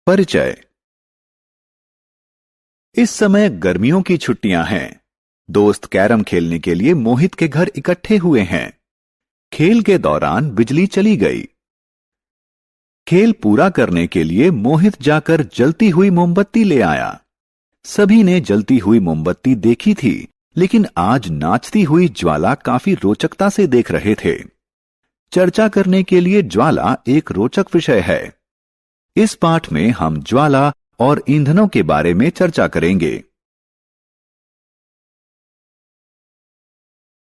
परिचय। इस समय गर्मियों की छुट्टियां हैं। दोस्त कैरम खेलने के लिए मोहित के घर इकट्ठे हुए हैं। खेल के दौरान बिजली चली गई। खेल पूरा करने के लिए मोहित जाकर जलती हुई मोमबत्ती ले आया। सभी ने जलती हुई मोमबत्ती देखी थी, लेकिन आज नाचती हुई ज्वाला काफी रोचकता से देख रहे थे। चर्चा करने के लिए ज्वाला एक रोचक विषय है। इस पाठ में हम ज्वाला और ईंधनों के बारे में चर्चा करेंगे।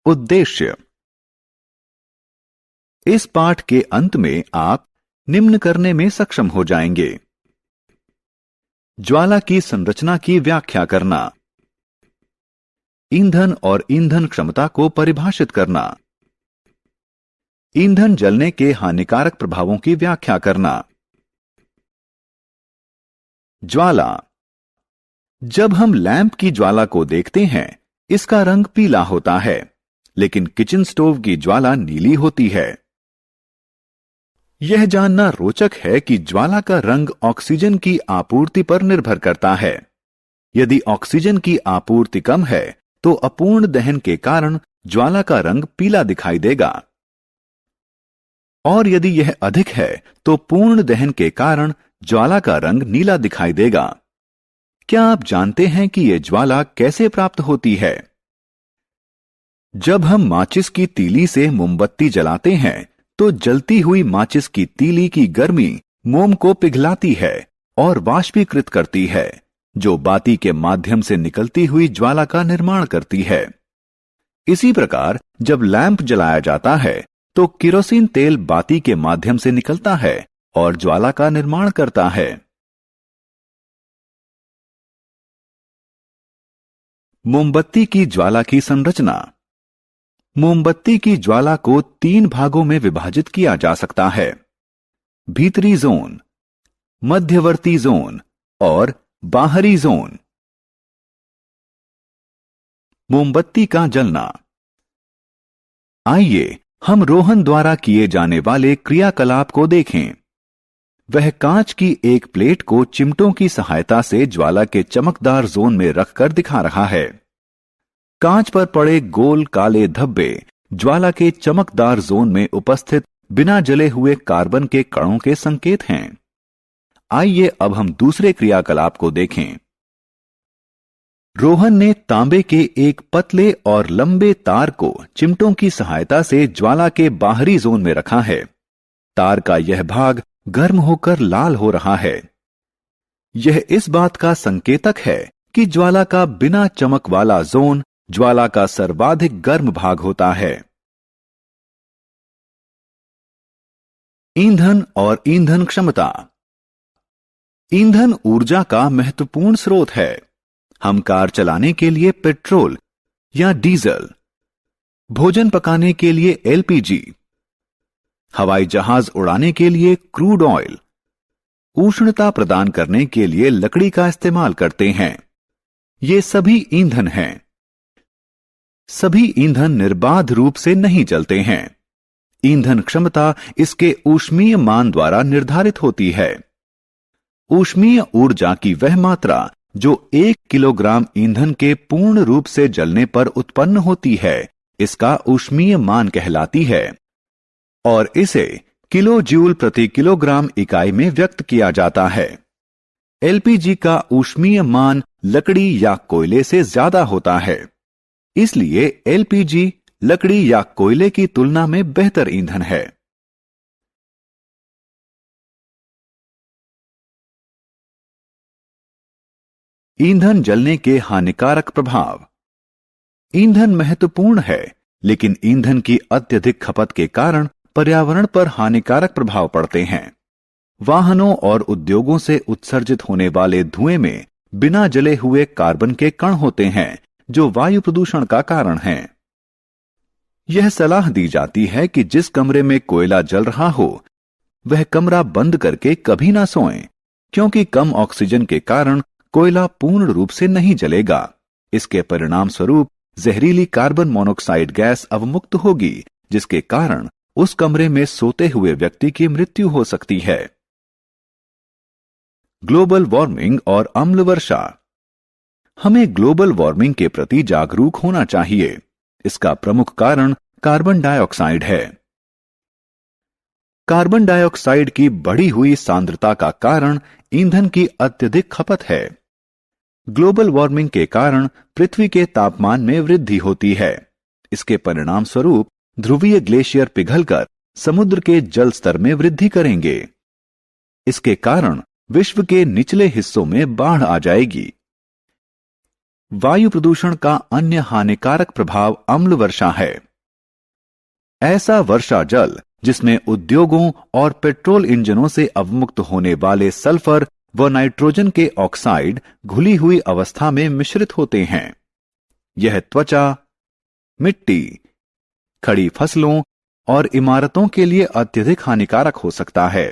उद्देश्य। इस पाठ के अंत में आप निम्न करने में सक्षम हो जाएंगे। ज्वाला की संरचना की व्याख्या करना, ईंधन और ईंधन क्षमता को परिभाषित करना, ईंधन जलने के हानिकारक प्रभावों की व्याख्या करना। ज्वाला। जब हम लैंप की ज्वाला को देखते हैं, इसका रंग पीला होता है, लेकिन किचन स्टोव की ज्वाला नीली होती है। यह जानना रोचक है कि ज्वाला का रंग ऑक्सीजन की आपूर्ति पर निर्भर करता है। यदि ऑक्सीजन की आपूर्ति कम है, तो अपूर्ण दहन के कारण ज्वाला का रंग पीला दिखाई देगा, और यदि यह अधिक है, तो पूर्ण दहन के कारण ज्वाला का रंग नीला दिखाई देगा। क्या आप जानते हैं कि यह ज्वाला कैसे प्राप्त होती है? जब हम माचिस की तीली से मोमबत्ती जलाते हैं, तो जलती हुई माचिस की तीली की गर्मी मोम को पिघलाती है और वाष्पीकृत करती है, जो बाती के माध्यम से निकलती हुई ज्वाला का निर्माण करती है। इसी प्रकार जब लैंप जलाया जाता है, तो केरोसिन तेल बाती के माध्यम से निकलता है और ज्वाला का निर्माण करता है। मोमबत्ती की ज्वाला की संरचना। मोमबत्ती की ज्वाला को 3 भागों में विभाजित किया जा सकता है: भीतरी जोन, मध्यवर्ती जोन और बाहरी जोन। मोमबत्ती का जलना। आइए हम रोहन द्वारा किए जाने वाले क्रियाकलाप को देखें। वह कांच की एक प्लेट को चिमटों की सहायता से ज्वाला के चमकदार जोन में रखकर दिखा रहा है। कांच पर पड़े गोल काले धब्बे ज्वाला के चमकदार जोन में उपस्थित बिना जले हुए कार्बन के कणों के संकेत हैं। आइए अब हम दूसरे क्रियाकलाप को देखें। रोहन ने तांबे के एक पतले और लंबे तार को चिमटों की सहायता से ज्वाला के बाहरी जोन में रखा है। तार का यह भाग गर्म होकर लाल हो रहा है। यह इस बात का संकेतक है कि ज्वाला का बिना चमक वाला जोन ज्वाला का सर्वाधिक गर्म भाग होता है। ईंधन और ईंधन क्षमता। ईंधन ऊर्जा का महत्वपूर्ण स्रोत है। हम कार चलाने के लिए पेट्रोल या डीजल, भोजन पकाने के लिए एलपीजी, हवाई जहाज उड़ाने के लिए क्रूड ऑयल, उष्णता प्रदान करने के लिए लकड़ी का इस्तेमाल करते हैं। ये सभी ईंधन हैं। सभी ईंधन निर्बाध रूप से नहीं जलते हैं। ईंधन क्षमता इसके ऊष्मीय मान द्वारा निर्धारित होती है। ऊष्मीय ऊर्जा की वह मात्रा जो 1 किलोग्राम ईंधन के पूर्ण रूप से जलने पर उत्पन्न होती है, इसका ऊष्मीय मान कहलाती है, और इसे किलो जूल प्रति किलोग्राम इकाई में व्यक्त किया जाता है। एलपीजी का ऊष्मीय मान लकड़ी या कोयले से ज्यादा होता है, इसलिए एलपीजी लकड़ी या कोयले की तुलना में बेहतर ईंधन है। ईंधन जलने के हानिकारक प्रभाव। ईंधन महत्वपूर्ण है, लेकिन ईंधन की अत्यधिक खपत के कारण पर्यावरण पर हानिकारक प्रभाव पड़ते हैं। वाहनों और उद्योगों से उत्सर्जित होने वाले धुएं में बिना जले हुए कार्बन के कण होते हैं, जो वायु प्रदूषण का कारण हैं। यह सलाह दी जाती है कि जिस कमरे में कोयला जल रहा हो, वह कमरा बंद करके कभी ना सोएं, क्योंकि कम ऑक्सीजन के कारण कोयला पूर्ण रूप से नहीं जलेगा। इसके परिणाम स्वरूप जहरीली कार्बन मोनोऑक्साइड गैस अवमुक्त होगी, जिसके कारण उस कमरे में सोते हुए व्यक्ति की मृत्यु हो सकती है। ग्लोबल वार्मिंग और अम्ल वर्षा। हमें ग्लोबल वार्मिंग के प्रति जागरूक होना चाहिए। इसका प्रमुख कारण कार्बन डाइऑक्साइड है। कार्बन डाइऑक्साइड की बढ़ी हुई सांद्रता का कारण ईंधन की अत्यधिक खपत है। ग्लोबल वार्मिंग के कारण पृथ्वी के तापमान में वृद्धि होती है। इसके परिणाम स्वरूप ध्रुवीय ग्लेशियर पिघलकर समुद्र के जल स्तर में वृद्धि करेंगे। इसके कारण विश्व के निचले हिस्सों में बाढ़ आ जाएगी। वायु प्रदूषण का अन्य हानिकारक प्रभाव अम्ल वर्षा है। ऐसा वर्षा जल जिसमें उद्योगों और पेट्रोल इंजनों से अवमुक्त होने वाले सल्फर व नाइट्रोजन के ऑक्साइड घुली हुई अवस्था में मिश्रित होते हैं। यह त्वचा, मिट्टी, खड़ी फसलों और इमारतों के लिए अत्यधिक हानिकारक हो सकता है।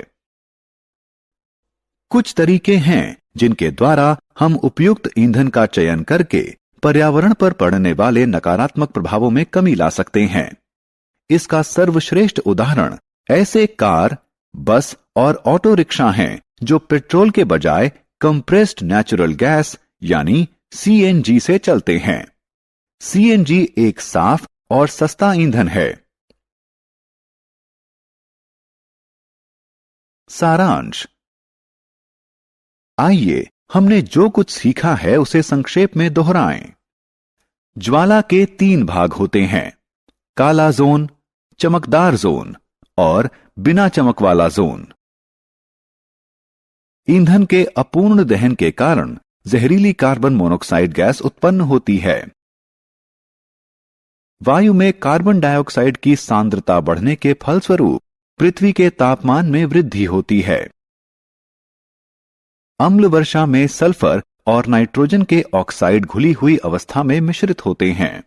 कुछ तरीके हैं जिनके द्वारा हम उपयुक्त ईंधन का चयन करके पर्यावरण पर पड़ने वाले नकारात्मक प्रभावों में कमी ला सकते हैं। इसका सर्वश्रेष्ठ उदाहरण ऐसे कार, बस और ऑटो रिक्शा हैं जो पेट्रोल के बजाय कंप्रेस्ड नेचुरल गैस यानी सीएनजी से चलते हैं। सीएनजी एक साफ और सस्ता ईंधन है। सारांश। आइए हमने जो कुछ सीखा है उसे संक्षेप में दोहराएं। ज्वाला के 3 भाग होते हैं: काला जोन, चमकदार जोन और बिना चमक वाला जोन। ईंधन के अपूर्ण दहन के कारण जहरीली कार्बन मोनोऑक्साइड गैस उत्पन्न होती है। वायु में कार्बन डाइऑक्साइड की सांद्रता बढ़ने के फलस्वरूप पृथ्वी के तापमान में वृद्धि होती है। अम्ल वर्षा में सल्फर और नाइट्रोजन के ऑक्साइड घुली हुई अवस्था में मिश्रित होते हैं।